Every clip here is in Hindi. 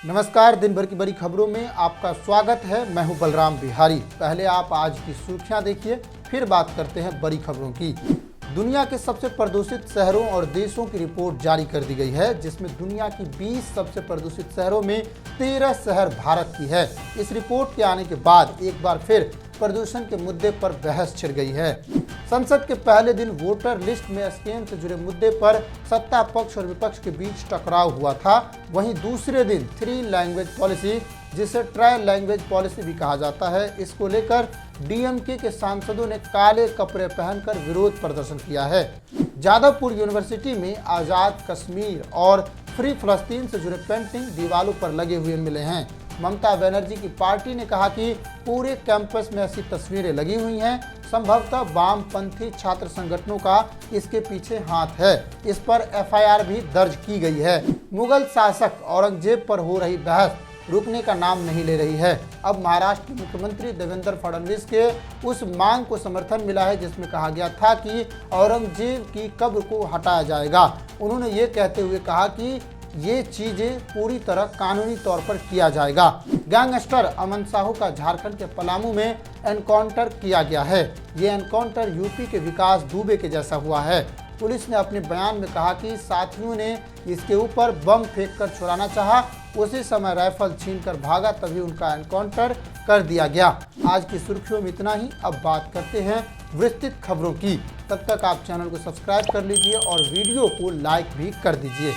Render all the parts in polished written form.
नमस्कार। दिन भर की बड़ी खबरों में आपका स्वागत है। मैं हूं बलराम बिहारी। पहले आप आज की सुर्खियां देखिए, फिर बात करते हैं बड़ी खबरों की। दुनिया के सबसे प्रदूषित शहरों और देशों की रिपोर्ट जारी कर दी गई है, जिसमें दुनिया की 20 सबसे प्रदूषित शहरों में 13 शहर भारत की है। इस रिपोर्ट के आने के बाद एक बार फिर प्रदूषण के मुद्दे पर बहस छिड़ गई है। संसद के पहले दिन वोटर लिस्ट में स्कैन से जुड़े मुद्दे पर सत्ता पक्ष और विपक्ष के बीच टकराव हुआ था। वहीं दूसरे दिन 3 लैंग्वेज पॉलिसी, जिसे ट्राई लैंग्वेज पॉलिसी भी कहा जाता है, इसको लेकर डीएमके के सांसदों ने काले कपड़े पहनकर विरोध प्रदर्शन किया है। जादवपुर यूनिवर्सिटी में आज़ाद कश्मीर और फ्री फलस्तीन से जुड़े पेंटिंग दीवारों पर लगे हुए मिले हैं। ममता बनर्जी की पार्टी ने कहा कि पूरे कैंपस में ऐसी तस्वीरें लगी हुई हैं। संभवतः वामपंथी छात्र संगठनों का इसके पीछे हाथ है। इस पर एफआईआर भी दर्ज की गई है। मुगल शासक औरंगजेब पर हो रही बहस रुकने का नाम नहीं ले रही है। अब महाराष्ट्र के मुख्यमंत्री देवेंद्र फडणवीस के उस मांग को समर्थन मिला है जिसमें कहा गया था कि औरंगजेब की कब्र को हटाया जाएगा। उन्होंने ये कहते हुए कहा कि ये चीजें पूरी तरह कानूनी तौर पर किया जाएगा। गैंगस्टर अमन साहू का झारखंड के पलामू में एनकाउंटर किया गया है। ये एनकाउंटर यूपी के विकास दुबे के जैसा हुआ है। पुलिस ने अपने बयान में कहा कि साथियों ने इसके ऊपर बम फेंककर छुड़ाना चाहा, उसी समय राइफल छीनकर भागा, तभी उनका एनकाउंटर कर दिया गया। आज की सुर्खियों में इतना ही। अब बात करते हैं विस्तृत खबरों की। तब तक आप चैनल को सब्सक्राइब कर लीजिए और वीडियो को लाइक भी कर दीजिए।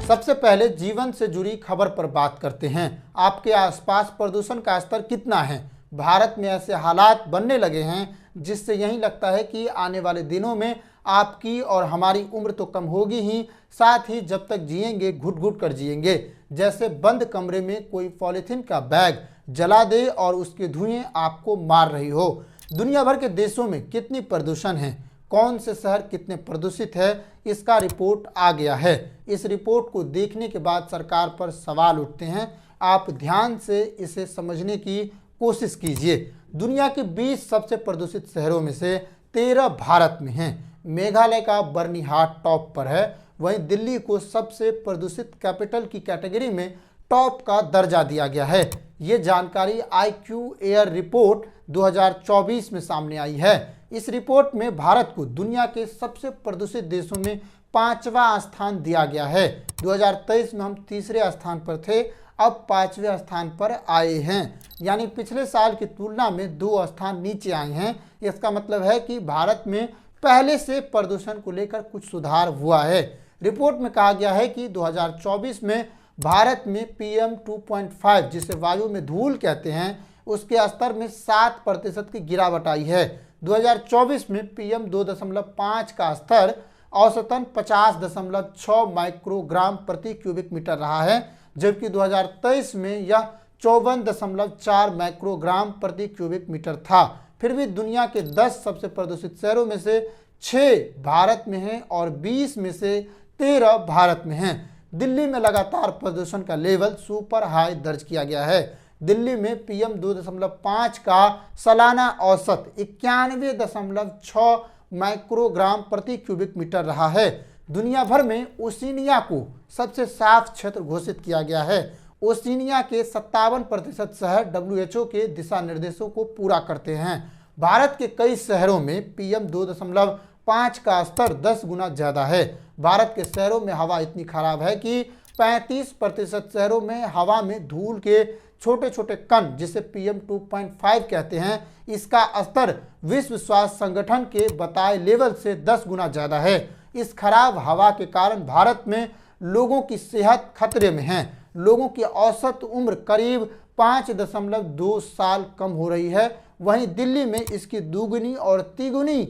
सबसे पहले जीवन से जुड़ी खबर पर बात करते हैं। आपके आसपास प्रदूषण का स्तर कितना है? भारत में ऐसे हालात बनने लगे हैं जिससे यही लगता है कि आने वाले दिनों में आपकी और हमारी उम्र तो कम होगी ही, साथ ही जब तक जिएंगे घुट घुट कर जिएंगे। जैसे बंद कमरे में कोई पॉलीथीन का बैग जला दे और उसके धुएं आपको मार रही हो। दुनिया भर के देशों में कितनी प्रदूषण है, कौन से शहर कितने प्रदूषित है, इसका रिपोर्ट आ गया है। इस रिपोर्ट को देखने के बाद सरकार पर सवाल उठते हैं। आप ध्यान से इसे समझने की कोशिश कीजिए। दुनिया के 20 सबसे प्रदूषित शहरों में से 13 भारत में हैं। मेघालय का बर्निहाट टॉप पर है। वहीं दिल्ली को सबसे प्रदूषित कैपिटल की कैटेगरी में टॉप का दर्जा दिया गया है। ये जानकारी IQ एयर रिपोर्ट 2024 में सामने आई है। इस रिपोर्ट में भारत को दुनिया के सबसे प्रदूषित देशों में 5वां स्थान दिया गया है। 2023 में हम तीसरे स्थान पर थे, अब 5वें स्थान पर आए हैं, यानी पिछले साल की तुलना में 2 स्थान नीचे आए हैं। इसका मतलब है कि भारत में पहले से प्रदूषण को लेकर कुछ सुधार हुआ है। रिपोर्ट में कहा गया है कि 2024 में भारत में PM 2.5, जिसे वायु में धूल कहते हैं, उसके स्तर में 7% की गिरावट आई है। 2024 में PM 2.5 का स्तर औसतन 50.6 माइक्रोग्राम प्रति क्यूबिक मीटर रहा है, जबकि 2023 में यह 54.4 माइक्रोग्राम प्रति क्यूबिक मीटर था। फिर भी दुनिया के 10 सबसे प्रदूषित शहरों में से 6 भारत में हैं और 20 में से 13 भारत में हैं। दिल्ली में लगातार प्रदूषण का लेवल सुपर हाई दर्ज किया गया है। दिल्ली में PM 2.5 का सालाना औसत 91.6 माइक्रोग्राम प्रति क्यूबिक मीटर रहा है। दुनिया भर में ओशिनिया को सबसे साफ क्षेत्र घोषित किया गया है। ओशिनिया के 57% शहर WHO के दिशा निर्देशों को पूरा करते हैं। भारत के कई शहरों में PM 2.5 का स्तर 10 गुना ज़्यादा है। भारत के शहरों में हवा इतनी खराब है कि 35% शहरों में हवा में धूल के छोटे छोटे कण, जिसे PM 2.5 कहते हैं, इसका स्तर विश्व स्वास्थ्य संगठन के बताए लेवल से 10 गुना ज़्यादा है। इस खराब हवा के कारण भारत में लोगों की सेहत खतरे में है। लोगों की औसत उम्र करीब 5.2 साल कम हो रही है। वहीं दिल्ली में इसकी दुगुनी और तिगुनी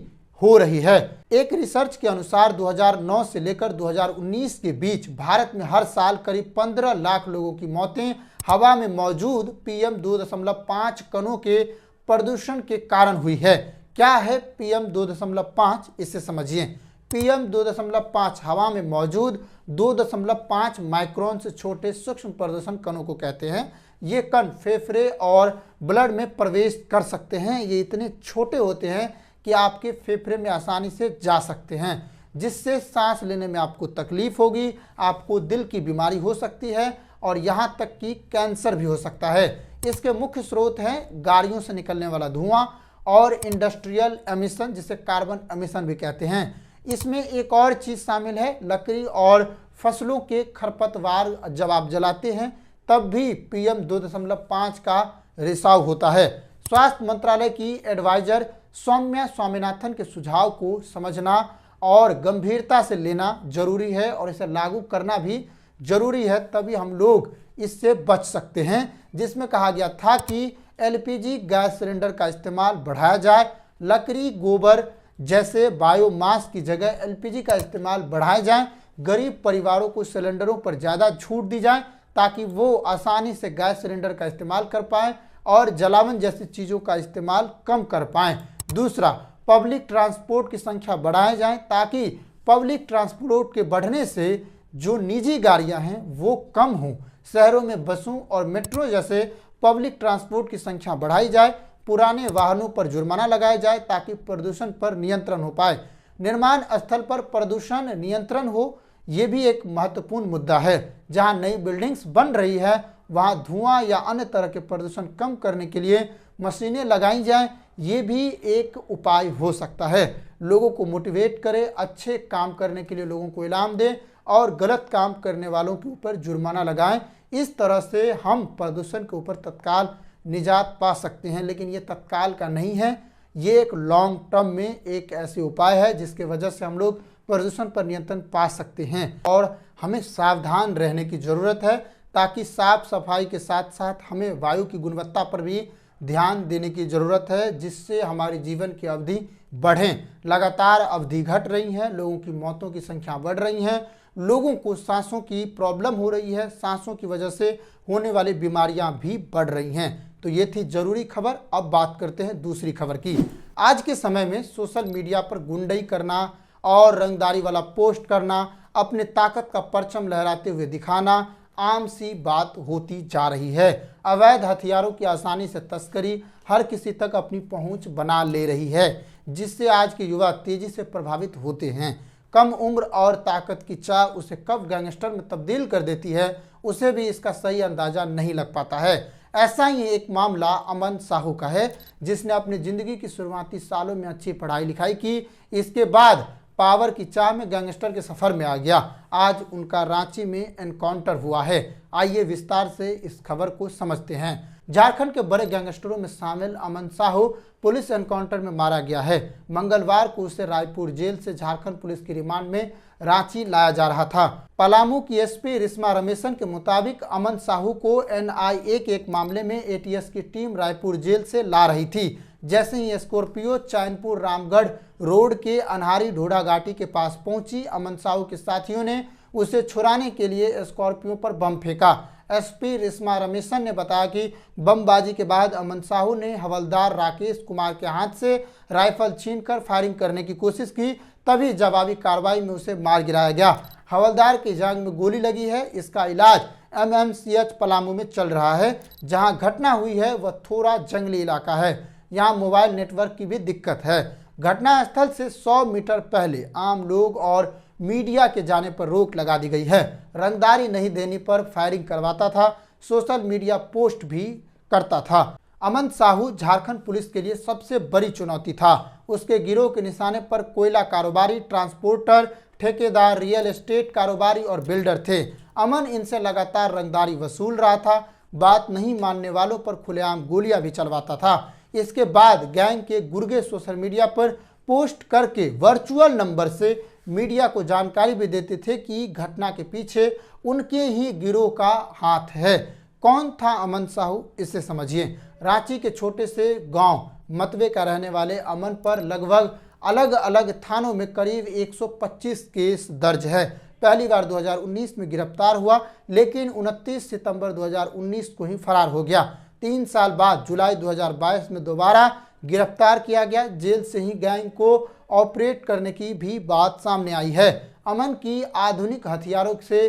हो रही है। एक रिसर्च के अनुसार 2009 से लेकर 2019 के बीच भारत में हर साल करीब 15 लाख लोगों की मौतें हवा में मौजूद PM 2.5 कणों के प्रदूषण के कारण हुई है। क्या है PM 2.5? इसे समझिए। PM 2.5 हवा में मौजूद 2.5 माइक्रोन से छोटे सूक्ष्म प्रदूषण कणों को कहते हैं। ये कण फेफड़े और ब्लड में प्रवेश कर सकते हैं। ये इतने छोटे होते हैं कि आपके फेफड़े में आसानी से जा सकते हैं। जिससे सांस लेने में आपको तकलीफ होगी, आपको दिल की बीमारी हो सकती है और यहाँ तक कि कैंसर भी हो सकता है। इसके मुख्य स्रोत हैं गाड़ियों से निकलने वाला धुआं और इंडस्ट्रियल एमिशन, जिसे कार्बन एमिशन भी कहते हैं। इसमें एक और चीज़ शामिल है, लकड़ी और फसलों के खरपतवार जब आप जलाते हैं तब भी PM 2.5 का रिसाव होता है। स्वास्थ्य मंत्रालय की एडवाइजर सौम्या स्वामीनाथन के सुझाव को समझना और गंभीरता से लेना जरूरी है और इसे लागू करना भी जरूरी है, तभी हम लोग इससे बच सकते हैं। जिसमें कहा गया था कि LPG गैस सिलेंडर का इस्तेमाल बढ़ाया जाए, लकड़ी गोबर जैसे बायोमास की जगह LPG का इस्तेमाल बढ़ाया जाए, गरीब परिवारों को सिलेंडरों पर ज़्यादा छूट दी जाए ताकि वो आसानी से गैस सिलेंडर का इस्तेमाल कर पाएँ और जलावन जैसी चीज़ों का इस्तेमाल कम कर पाएँ। दूसरा, पब्लिक ट्रांसपोर्ट की संख्या बढ़ाई जाए ताकि पब्लिक ट्रांसपोर्ट के बढ़ने से जो निजी गाड़ियां हैं वो कम हों। शहरों में बसों और मेट्रो जैसे पब्लिक ट्रांसपोर्ट की संख्या बढ़ाई जाए, पुराने वाहनों पर जुर्माना लगाया जाए ताकि प्रदूषण पर नियंत्रण हो पाए। निर्माण स्थल पर प्रदूषण नियंत्रण हो, ये भी एक महत्वपूर्ण मुद्दा है। जहां नई बिल्डिंग्स बन रही है वहां धुआं या अन्य तरह के प्रदूषण कम करने के लिए मशीनें लगाई जाएं, ये भी एक उपाय हो सकता है। लोगों को मोटिवेट करें, अच्छे काम करने के लिए लोगों को इनाम दें और गलत काम करने वालों के ऊपर जुर्माना लगाएं। इस तरह से हम प्रदूषण के ऊपर तत्काल निजात पा सकते हैं, लेकिन ये तत्काल का नहीं है, ये एक लॉन्ग टर्म में एक ऐसे उपाय है जिसके वजह से हम लोग प्रदूषण पर नियंत्रण पा सकते हैं। और हमें सावधान रहने की ज़रूरत है ताकि साफ सफाई के साथ साथ हमें वायु की गुणवत्ता पर भी ध्यान देने की ज़रूरत है, जिससे हमारी जीवन की अवधि बढ़े। लगातार अवधि घट रही है, लोगों की मौतों की संख्या बढ़ रही है, लोगों को सांसों की प्रॉब्लम हो रही है, सांसों की वजह से होने वाली बीमारियां भी बढ़ रही हैं। तो ये थी जरूरी खबर। अब बात करते हैं दूसरी खबर की। आज के समय में सोशल मीडिया पर गुंडई करना और रंगदारी वाला पोस्ट करना, अपने ताकत का परचम लहराते हुए दिखाना आम सी बात होती जा रही है। अवैध हथियारों की आसानी से तस्करी हर किसी तक अपनी पहुंच बना ले रही है, जिससे आज के युवा तेजी से प्रभावित होते हैं। कम उम्र और ताकत की चाह उसे कब गैंगस्टर में तब्दील कर देती है, उसे भी इसका सही अंदाजा नहीं लग पाता है। ऐसा ही एक मामला अमन साहू का है, जिसने अपनी ज़िंदगी की शुरुआती सालों में अच्छी पढ़ाई लिखाई की, इसके बाद पावर की चाह में गैंगस्टर के सफ़र में आ गया। आज उनका रांची में एनकाउंटर हुआ है। आइए विस्तार से इस खबर को समझते हैं। झारखंड के बड़े गैंगस्टरों में शामिल अमन साहू पुलिस एनकाउंटर में मारा गया है। मंगलवार को उसे रायपुर जेल से झारखंड पुलिस की रिमांड में रांची लाया जा रहा था। पलामू की SP रिश्मा रमेशन के मुताबिक अमन साहू को NIA के एक मामले में ATS की टीम रायपुर जेल से ला रही थी। जैसे ही स्कॉर्पियो चैनपुर रामगढ़ रोड के अनहारी ढोढ़ा घाटी के पास पहुंची, अमन साहू के साथियों ने उसे छुड़ाने के लिए स्कॉर्पियो पर बम फेंका। SP रिश्मा रमेशन ने बताया कि बमबाजी के बाद अमन साहू ने हवलदार राकेश कुमार के हाथ से राइफल छीनकर फायरिंग करने की कोशिश की, तभी जवाबी कार्रवाई में उसे मार गिराया गया। हवलदार की जांघ में गोली लगी है। इसका इलाज MMCH पलामू में चल रहा है। जहां घटना हुई है वह थोड़ा जंगली इलाका है, यहाँ मोबाइल नेटवर्क की भी दिक्कत है। घटनास्थल से 100 मीटर पहले आम लोग और मीडिया के जाने पर रोक लगा दी गई है। रंगदारी नहीं देने पर फायरिंग करवाता था, सोशल मीडिया पोस्ट भी करता था। अमन साहू झारखंड पुलिस के लिए सबसे बड़ी चुनौती था। उसके गिरोह के निशाने पर कोयला कारोबारी, ट्रांसपोर्टर, ठेकेदार, रियल एस्टेट कारोबारी और बिल्डर थे। अमन इनसे लगातार रंगदारी वसूल रहा था। बात नहीं मानने वालों पर खुलेआम गोलियां भी चलवाता था। इसके बाद गैंग के गुर्गे सोशल मीडिया पर पोस्ट करके वर्चुअल नंबर से मीडिया को जानकारी भी देते थे कि घटना के पीछे उनके ही गिरोह का हाथ है। कौन था अमन साहू, इसे समझिए। रांची के छोटे से गांव मतवे का रहने वाले अमन पर लगभग अलग अलग थानों में करीब 125 केस दर्ज है। पहली बार 2019 में गिरफ्तार हुआ, लेकिन 29 सितंबर 2019 को ही फरार हो गया। 3 साल बाद जुलाई 2022 में दोबारा गिरफ्तार किया गया। जेल से ही गैंग को ऑपरेट करने की भी बात सामने आई है। अमन की आधुनिक हथियारों से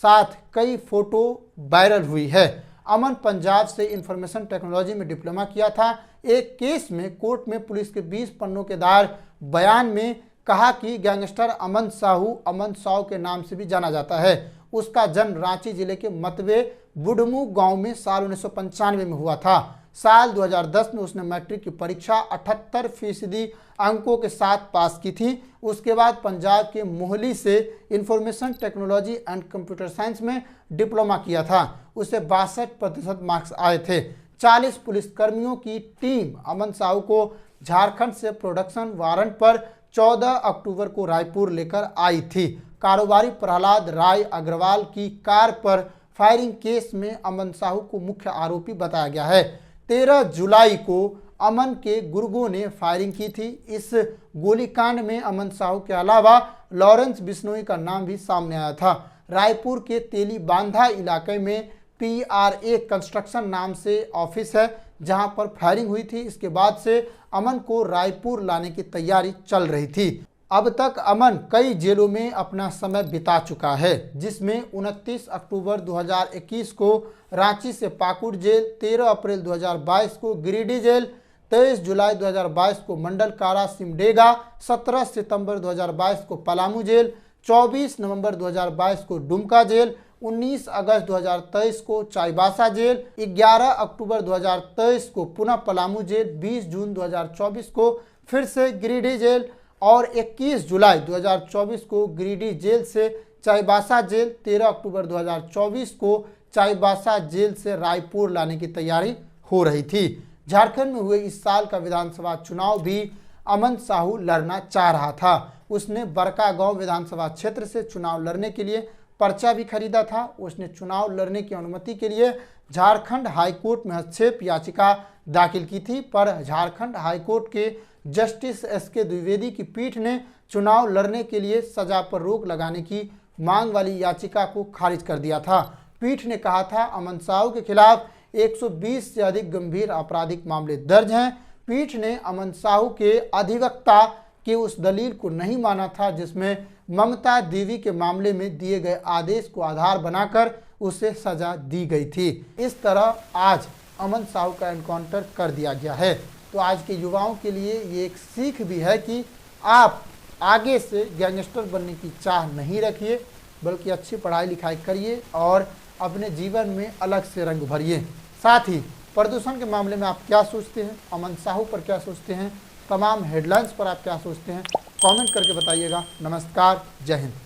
साथ कई फोटो वायरल हुई है। अमन पंजाब से इंफॉर्मेशन टेक्नोलॉजी में डिप्लोमा किया था। एक केस में कोर्ट में पुलिस के 20 पन्नों के दायर बयान में कहा कि गैंगस्टर अमन साहू अमन साव के नाम से भी जाना जाता है। उसका जन्म रांची जिले के मतवे बुढ़मू गांव में साल 1995 में हुआ था। साल 2010 में उसने मैट्रिक की परीक्षा 78% अंकों के साथ पास की थी। उसके बाद पंजाब के मोहाली से information technology and computer science में डिप्लोमा किया था। उसे 62% मार्क्स आए थे। 40 पुलिसकर्मियों की टीम अमन साहू को झारखंड से प्रोडक्शन वारंट पर 14 अक्टूबर को रायपुर लेकर आई थी। कारोबारी प्रहलाद राय अग्रवाल की कार पर फायरिंग केस में अमन साहू को मुख्य आरोपी बताया गया है। 13 जुलाई को अमन के गुर्गों ने फायरिंग की थी। इस गोलीकांड में अमन साहू के अलावा लॉरेंस बिश्नोई का नाम भी सामने आया था। रायपुर के तेली बांधा इलाके में PRA कंस्ट्रक्शन नाम से ऑफिस है, जहां पर फायरिंग हुई थी। इसके बाद से अमन को रायपुर लाने की तैयारी चल रही थी। अब तक अमन कई जेलों में अपना समय बिता चुका है, जिसमें 29 अक्टूबर 2021 को रांची से पाकुड़ जेल, 13 अप्रैल 2022 को गिरिडीह जेल, 23 जुलाई 2022 को मंडल कारा सिमडेगा, 17 सितंबर 2022 को पलामू जेल, 24 नवंबर 2022 को दुमका जेल, 19 अगस्त 2023 को चाईबासा जेल, 11 अक्टूबर 2023 को पुनः पलामू जेल, 20 जून 2024 को फिर से गिरिडीह जेल और 21 जुलाई 2024 को गिरिडीह जेल से चाईबासा जेल, 13 अक्टूबर 2024 को चाईबासा जेल से रायपुर लाने की तैयारी हो रही थी। झारखंड में हुए इस साल का विधानसभा चुनाव भी अमन साहू लड़ना चाह रहा था। उसने बड़कागांव विधानसभा क्षेत्र से चुनाव लड़ने के लिए पर्चा भी खरीदा था। उसने चुनाव लड़ने की अनुमति के लिए झारखंड हाईकोर्ट में हस्तक्षेप याचिका दाखिल की थी, पर झारखंड हाईकोर्ट के जस्टिस SK द्विवेदी की पीठ ने चुनाव लड़ने के लिए सजा पर रोक लगाने की मांग वाली याचिका को खारिज कर दिया था। पीठ ने कहा था अमन साहू के खिलाफ 120 से अधिक गंभीर आपराधिक मामले दर्ज हैं। पीठ ने अमन साहू के अधिवक्ता के उस दलील को नहीं माना था जिसमें ममता देवी के मामले में दिए गए आदेश को आधार बनाकर उसे सजा दी गई थी। इस तरह आज अमन साहू का एनकाउंटर कर दिया गया है। तो आज के युवाओं के लिए ये एक सीख भी है कि आप आगे से गैंगस्टर बनने की चाह नहीं रखिए, बल्कि अच्छी पढ़ाई लिखाई करिए और अपने जीवन में अलग से रंग भरिए। साथ ही प्रदूषण के मामले में आप क्या सोचते हैं, अमन साहू पर क्या सोचते हैं, तमाम हेडलाइंस पर आप क्या सोचते हैं, कमेंट करके बताइएगा। नमस्कार, जय हिंद।